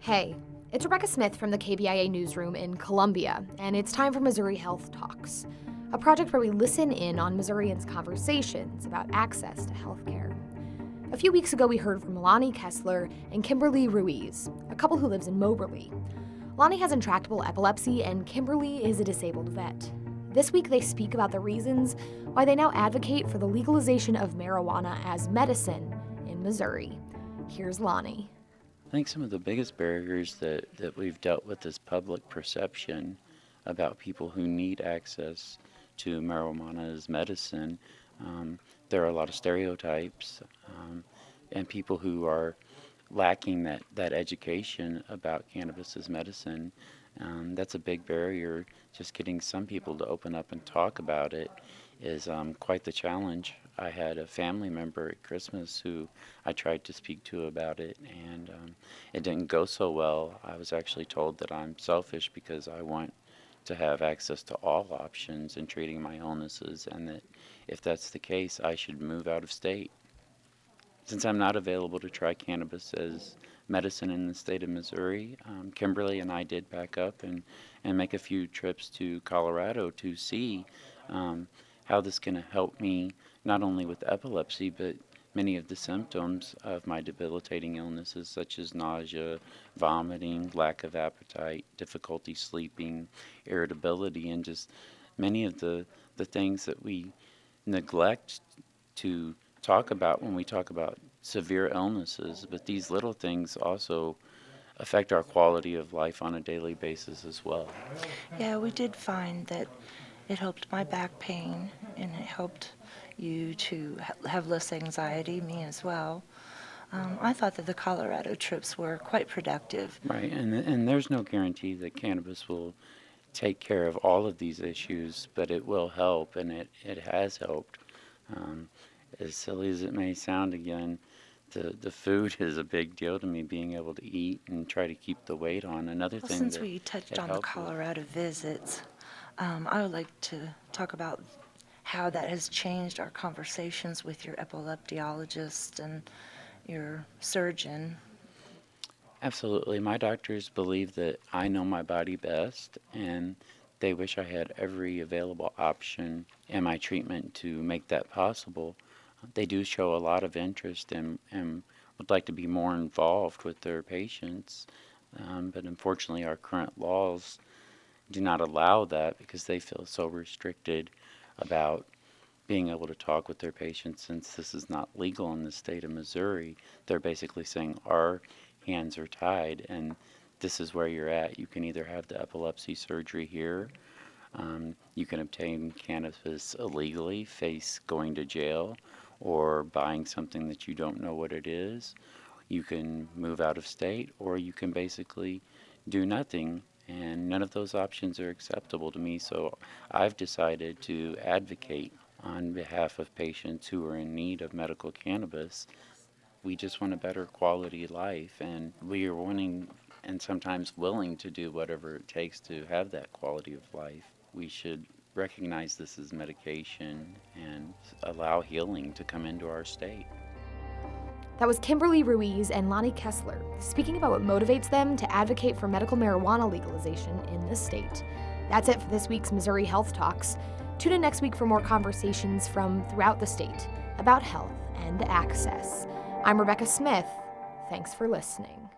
Hey, it's Rebecca Smith from the KBIA newsroom in Columbia, and it's time for Missouri Health Talks, a project where we listen in on Missourians' conversations about access to healthcare. A few weeks ago, we heard from Lonnie Kessler and Kimberly Ruiz, a couple who lives in Moberly. Lonnie has intractable epilepsy, and Kimberly is a disabled vet. This week, they speak about the reasons why they now advocate for the legalization of marijuana as medicine in Missouri. Here's Lonnie. I think some of the biggest barriers that we've dealt with is public perception about people who need access to marijuana as medicine. There are a lot of stereotypes and people who are lacking that education about cannabis as medicine. That's a big barrier. Just getting some people to open up and talk about it is quite the challenge. I had a family member at Christmas who I tried to speak to about it, and it didn't go so well. I was actually told that I'm selfish because I want to have access to all options in treating my illnesses, and that if that's the case, I should move out of state. Since I'm not available to try cannabis as medicine in the state of Missouri, Kimberly and I did back up and make a few trips to Colorado to see how this can help me not only with epilepsy, but many of the symptoms of my debilitating illnesses, such as nausea, vomiting, lack of appetite, difficulty sleeping, irritability, and just many of the things that we neglect to talk about when we talk about severe illnesses. But these little things also affect our quality of life on a daily basis as well. Yeah, we did find that it helped my back pain, and it helped you to have less anxiety, me as well. I thought that the Colorado trips were quite productive. Right, and there's no guarantee that cannabis will take care of all of these issues, but it will help, and it has helped. As silly as it may sound again, the food is a big deal to me, being able to eat and try to keep the weight on. Another Well, thing since that we touched it on the helped with. Colorado visits, I would like to talk about how that has changed our conversations with your epileptologist and your surgeon. Absolutely. My doctors believe that I know my body best, and they wish I had every available option in my treatment to make that possible. They do show a lot of interest and would like to be more involved with their patients, but unfortunately our current laws do not allow that because they feel so restricted about being able to talk with their patients. Since this is not legal in the state of Missouri, they're basically saying our hands are tied and this is where you're at. You can either have the epilepsy surgery here, you can obtain cannabis illegally, face going to jail, or buying something that you don't know what it is. You can move out of state, or you can basically do nothing, and none of those options are acceptable to me. So I've decided to advocate on behalf of patients who are in need of medical cannabis. We just want a better quality life, and we are wanting and sometimes willing to do whatever it takes to have that quality of life. We should recognize this as medication and allow healing to come into our state. That was Kimberly Ruiz and Lonnie Kessler speaking about what motivates them to advocate for medical marijuana legalization in the state. That's it for this week's Missouri Health Talks. Tune in next week for more conversations from throughout the state about health and access. I'm Rebecca Smith. Thanks for listening.